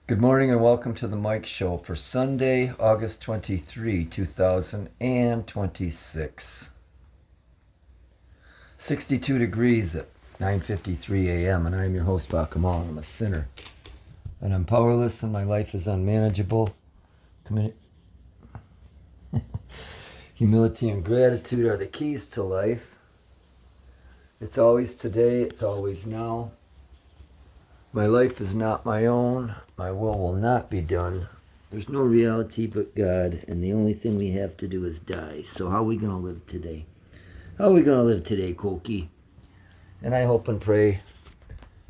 Good morning and welcome to the Mike Show for Sunday, August 23, 2026. 62 degrees at 9:53 a.m. and I'm your host, Bob Kamal. I'm a sinner. And I'm powerless and my life is unmanageable. Humility and gratitude are the keys to life. It's always today, it's always now. My life is not my own. My will not be done. There's no reality but God, and the only thing we have to do is die. So how are we going to live today? How are we going to live today, Koki? And I hope and pray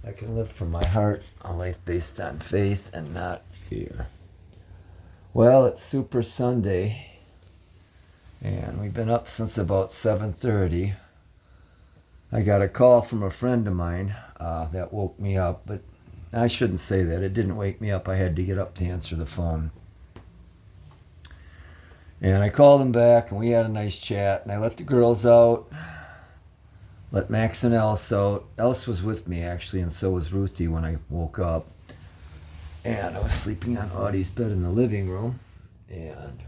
I can live from my heart a life based on faith and not fear. Well, it's Super Sunday, and we've been up since about 7:30. I got a call from a friend of mine that woke me up, but I shouldn't say that. It didn't wake me up. I had to get up to answer the phone. And I called him back, and we had a nice chat, and I let the girls out, let Max and Else out. Else was with me, actually, and so was Ruthie when I woke up. And I was sleeping on Audie's bed in the living room, and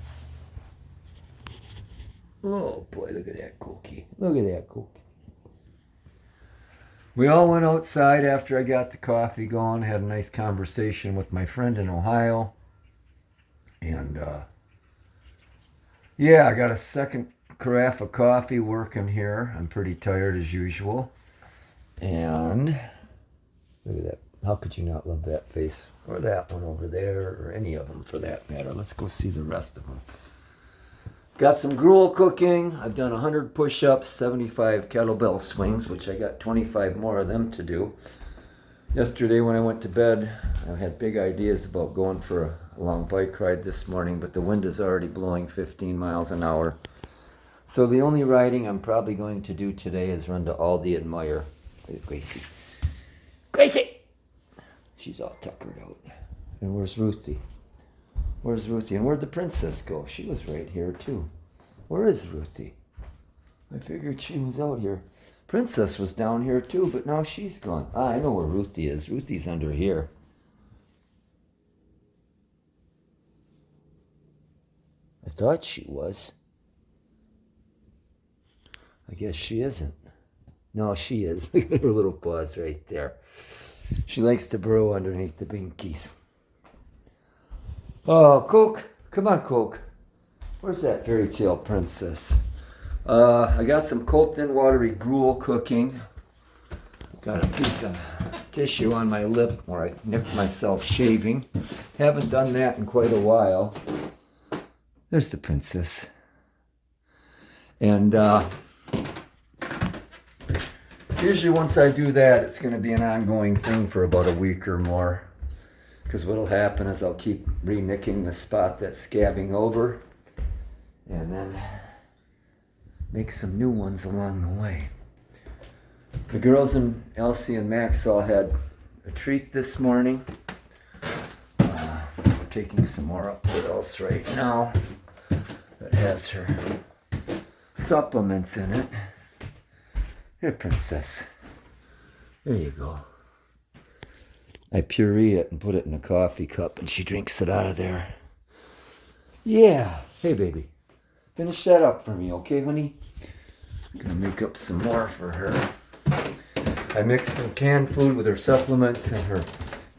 oh boy, look at that cookie. Look at that cookie. We all went outside after I got the coffee going, had a nice conversation with my friend in Ohio. And, I got a second carafe of coffee working here. I'm pretty tired as usual. And look at that. How could you not love that face? Or that one over there, or any of them for that matter. Let's go see the rest of them. Got some gruel cooking. I've done 100 push-ups, 75 kettlebell swings, which I got 25 more of them to do. Yesterday when I went to bed, I had big ideas about going for a long bike ride this morning, but the wind is already blowing 15 miles an hour. So the only riding I'm probably going to do today is run to Aldi and Meijer. Gracie. Gracie! She's all tuckered out. And where's Ruthie? Where's Ruthie? And where'd the princess go? She was right here, too. Where is Ruthie? I figured she was out here. Princess was down here, too, but now she's gone. I know where Ruthie is. Ruthie's under here. I thought she was. I guess she isn't. No, she is. Look at her little paws right there. She likes to burrow underneath the binkies. Oh, Coke. Come on, Coke. Where's that fairy tale princess? I got some cold thin watery gruel cooking. Got a piece of tissue on my lip where I nicked myself shaving. Haven't done that in quite a while. There's the princess. And usually once I do that, it's going to be an ongoing thing for about a week or more. Because what'll happen is I'll keep re-nicking the spot that's scabbing over and then make some new ones along the way. The girls and Elsie and Max all had a treat this morning. We're taking some more up for Elsie right now that has her supplements in it. Here, princess. There you go. I puree it and put it in a coffee cup, and she drinks it out of there. Yeah. Hey, baby. Finish that up for me, okay, honey? I'm going to make up some more for her. I mixed some canned food with her supplements and her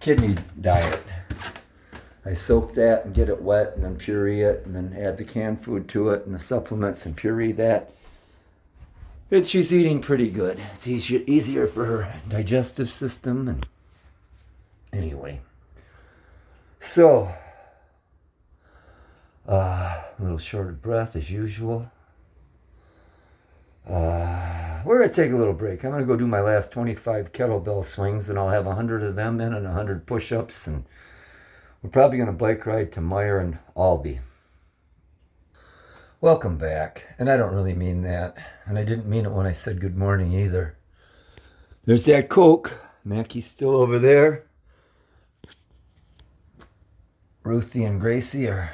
kidney diet. I soak that and get it wet, and then puree it, and then add the canned food to it and the supplements and puree that. She's eating pretty good. It's easier for her digestive system and anyway, so, a little short of breath as usual. We're going to take a little break. I'm going to go do my last 25 kettlebell swings, and I'll have 100 of them in and 100 push-ups, and we're probably going to bike ride to Meijer and Aldi. Welcome back, and I don't really mean that, and I didn't mean it when I said good morning either. There's that Coke. Mackie's still over there. Ruthie and Gracie are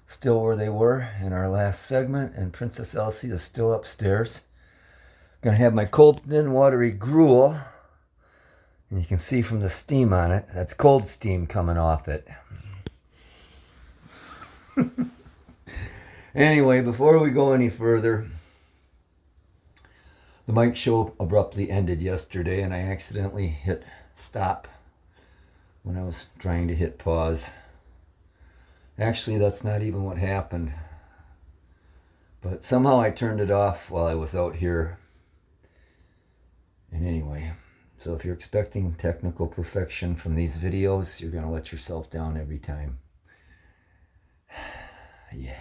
still where they were in our last segment, and Princess Elsie is still upstairs. Gonna have my cold, thin, watery gruel And you can see from the steam on it, that's cold steam coming off it. Anyway, before we go any further, the Mike Show abruptly ended yesterday, and I accidentally hit stop when I was trying to hit pause. Actually, that's not even what happened. But somehow I turned it off while I was out here. And anyway, so if you're expecting technical perfection from these videos, you're going to let yourself down every time. Yeah.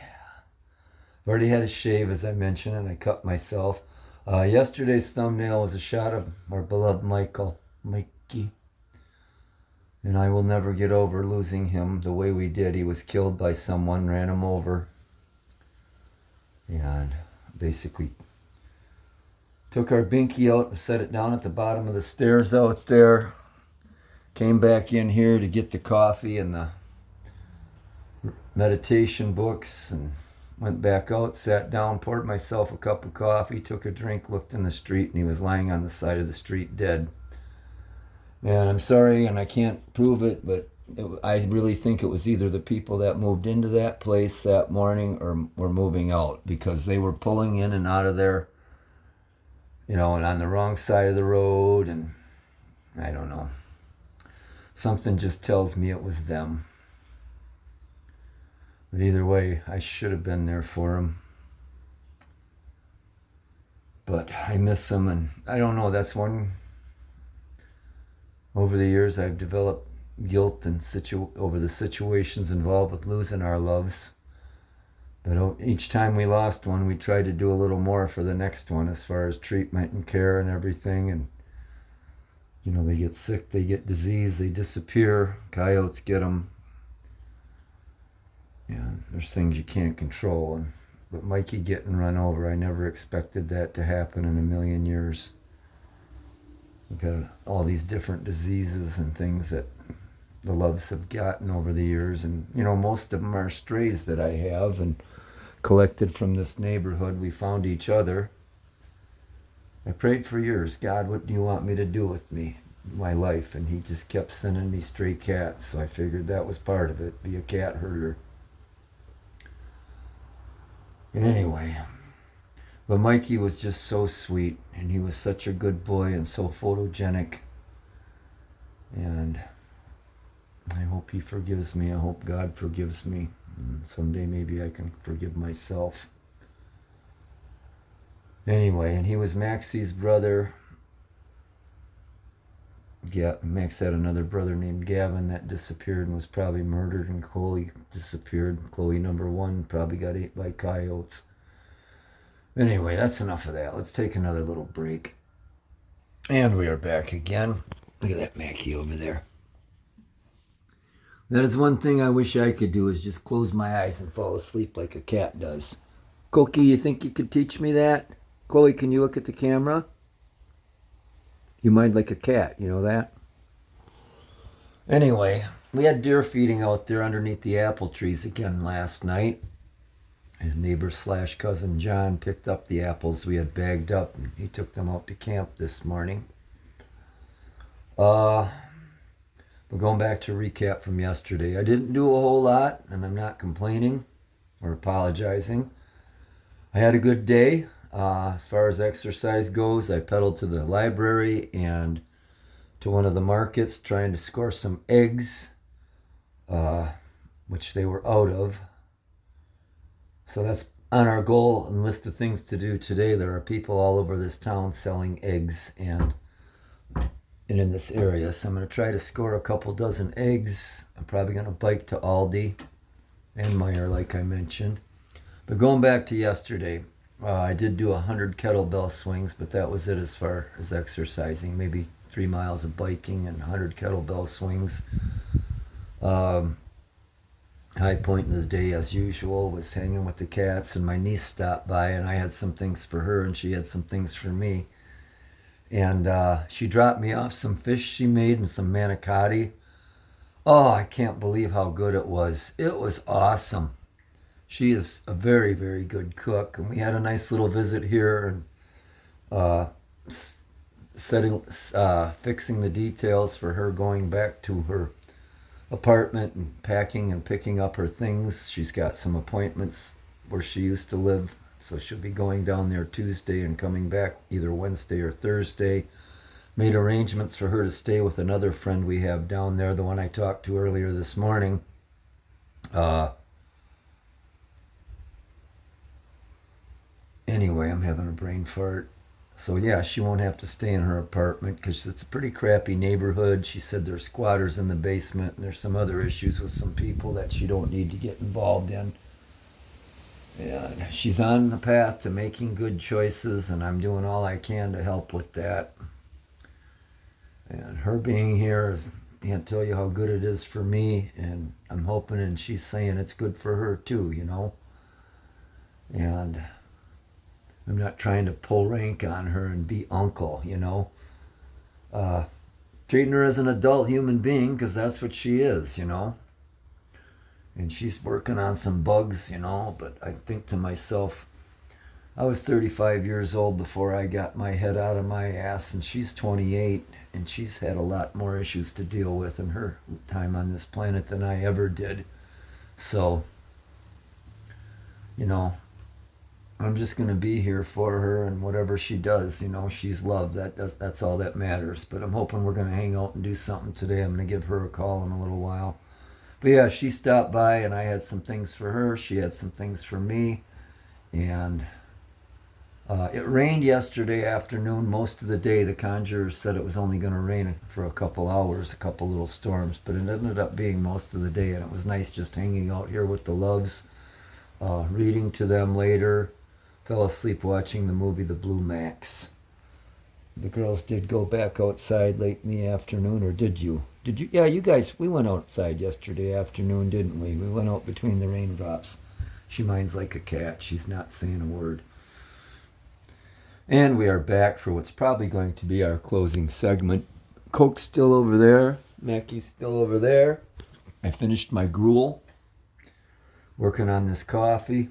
I've already had a shave, as I mentioned, and I cut myself. Yesterday's thumbnail was a shot of our beloved Mikey. And I will never get over losing him the way we did. He was killed by someone, ran him over. And basically took our binky out and set it down at the bottom of the stairs out there. Came back in here to get the coffee and the meditation books and went back out, sat down, poured myself a cup of coffee, took a drink, looked in the street, and he was lying on the side of the street dead. And I'm sorry, and I can't prove it, but I really think it was either the people that moved into that place that morning or were moving out, because they were pulling in and out of there, and on the wrong side of the road, and I don't know. Something just tells me it was them. But either way, I should have been there for him. But I miss him, and I don't know, that's one. Over the years, I've developed guilt and over the situations involved with losing our loves. But each time we lost one, we tried to do a little more for the next one as far as treatment and care and everything. And, they get sick, they get disease, they disappear. Coyotes get them. And there's things you can't control. But Mikey getting run over, I never expected that to happen in a million years. We've got all these different diseases and things that the loves have gotten over the years. And, most of them are strays that I have and collected from this neighborhood. We found each other. I prayed for years, God, what do you want me to do with my life? And he just kept sending me stray cats. So I figured that was part of it, be a cat herder. And anyway, but Mikey was just so sweet, and he was such a good boy and so photogenic. And I hope he forgives me. I hope God forgives me. And someday maybe I can forgive myself. Anyway, and he was Maxie's brother. Yeah, Max had another brother named Gavin that disappeared and was probably murdered, and Chloe disappeared. Chloe number 1 probably got ate by coyotes. Anyway, that's enough of that. Let's take another little break. And we are back again. Look at that Mackie over there. That is one thing I wish I could do, is just close my eyes and fall asleep like a cat does. Cokie, you think you could teach me that? Chloe, can you look at the camera? You mind like a cat, you know that? Anyway, we had deer feeding out there underneath the apple trees again last night. And neighbor/cousin John picked up the apples we had bagged up, and he took them out to camp this morning. We're going back to recap from yesterday. I didn't do a whole lot, and I'm not complaining or apologizing. I had a good day. As far as exercise goes, I pedaled to the library and to one of the markets trying to score some eggs, which they were out of. So that's on our goal and list of things to do today. There are people all over this town selling eggs and in this area. So I'm going to try to score a couple dozen eggs. I'm probably going to bike to Aldi and Meijer, like I mentioned. But going back to yesterday, I did do 100 kettlebell swings, but that was it as far as exercising. Maybe 3 miles of biking and 100 kettlebell swings. High point of the day, as usual, was hanging with the cats, and my niece stopped by, and I had some things for her, and she had some things for me. And she dropped me off some fish she made and some manicotti. Oh, I can't believe how good it was. It was awesome. She is a very, very good cook, and we had a nice little visit here, and fixing the details for her going back to her apartment and packing and picking up her things. She's got some appointments where she used to live, so she'll be going down there Tuesday and coming back either Wednesday or Thursday. Made arrangements for her to stay with another friend we have down there, the one I talked to earlier this morning. Anyway, I'm having a brain fart. So yeah, she won't have to stay in her apartment because it's a pretty crappy neighborhood. She said there's squatters in the basement and there's some other issues with some people that she don't need to get involved in. And she's on the path to making good choices, and I'm doing all I can to help with that. And her being here is, can't tell you how good it is for me, and I'm hoping, and she's saying it's good for her too, you know. And I'm not trying to pull rank on her and be uncle, you know. Treating her as an adult human being, because that's what she is, you know. And she's working on some bugs, you know, but I think to myself, I was 35 years old before I got my head out of my ass, and she's 28, and she's had a lot more issues to deal with in her time on this planet than I ever did. So, you know, I'm just going to be here for her, and whatever she does, you know, she's loved. That's all that matters. But I'm hoping we're going to hang out and do something today. I'm going to give her a call in a little while. But yeah, she stopped by, and I had some things for her. She had some things for me. And it rained yesterday afternoon most of the day. The conjurers said it was only going to rain for a couple hours, a couple little storms. But it ended up being most of the day, and it was nice just hanging out here with the loves, reading to them later. Fell asleep watching the movie The Blue Max. The girls did go back outside late in the afternoon, or did you? Did you? Yeah, you guys, we went outside yesterday afternoon, didn't we? We went out between the raindrops. She minds like a cat. She's not saying a word. And we are back for what's probably going to be our closing segment. Coke's still over there. Mackie's still over there. I finished my gruel. Working on this coffee.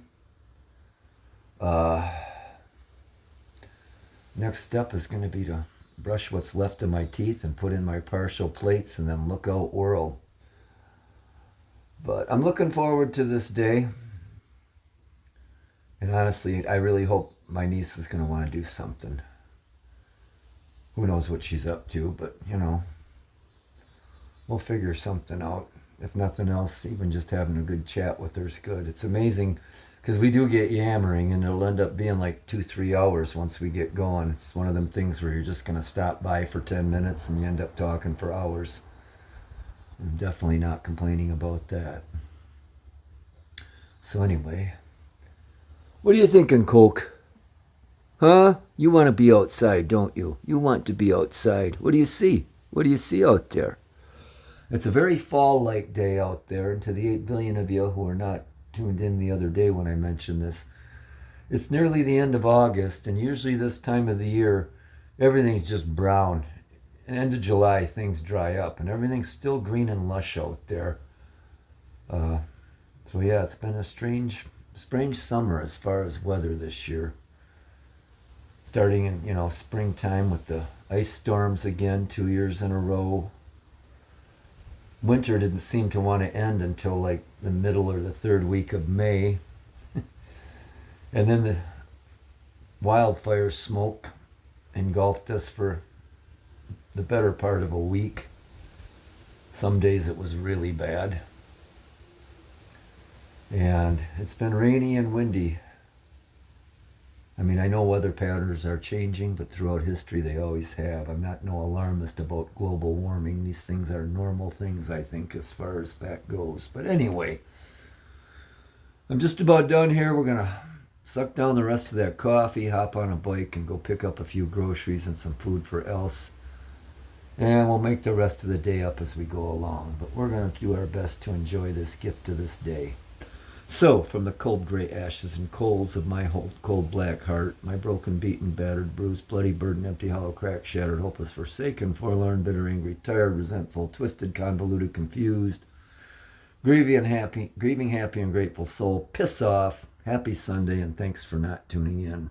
Next step is going to be to brush what's left of my teeth and put in my partial plates and then look out world. But I'm looking forward to this day. And honestly, I really hope my niece is going to want to do something. Who knows what she's up to, but, you know, we'll figure something out. If nothing else, even just having a good chat with her is good. It's amazing, because we do get yammering, and it'll end up being like 2-3 hours once we get going. It's one of them things where you're just going to stop by for 10 minutes and you end up talking for hours. I'm definitely not complaining about that. So anyway, what are you thinking, Coke? Huh? You want to be outside, don't you? You want to be outside. What do you see? What do you see out there? It's a very fall-like day out there, and to the 8 billion of you who are not tuned in the other day when I mentioned this, it's nearly the end of August, and usually this time of the year, everything's just brown. At the end of July, things dry up, and everything's still green and lush out there. So yeah, it's been a strange summer as far as weather this year. Starting in, you know, springtime with the ice storms again, 2 years in a row. Winter didn't seem to want to end until like the middle or the third week of May. And then the wildfire smoke engulfed us for the better part of a week. Some days it was really bad. And it's been rainy and windy. I mean, I know weather patterns are changing, but throughout history they always have. I'm not no alarmist about global warming. These things are normal things, I think, as far as that goes. But anyway, I'm just about done here. We're going to suck down the rest of that coffee, hop on a bike, and go pick up a few groceries and some food for Else. And we'll make the rest of the day up as we go along. But we're going to do our best to enjoy this gift to this day. So, from the cold gray ashes and coals of my cold black heart, my broken, beaten, battered, bruised, bloody, burdened, empty, hollow, cracked, shattered, hopeless, forsaken, forlorn, bitter, angry, tired, resentful, twisted, convoluted, confused, grieving, happy, and grateful soul, piss off, happy Sunday, and thanks for not tuning in.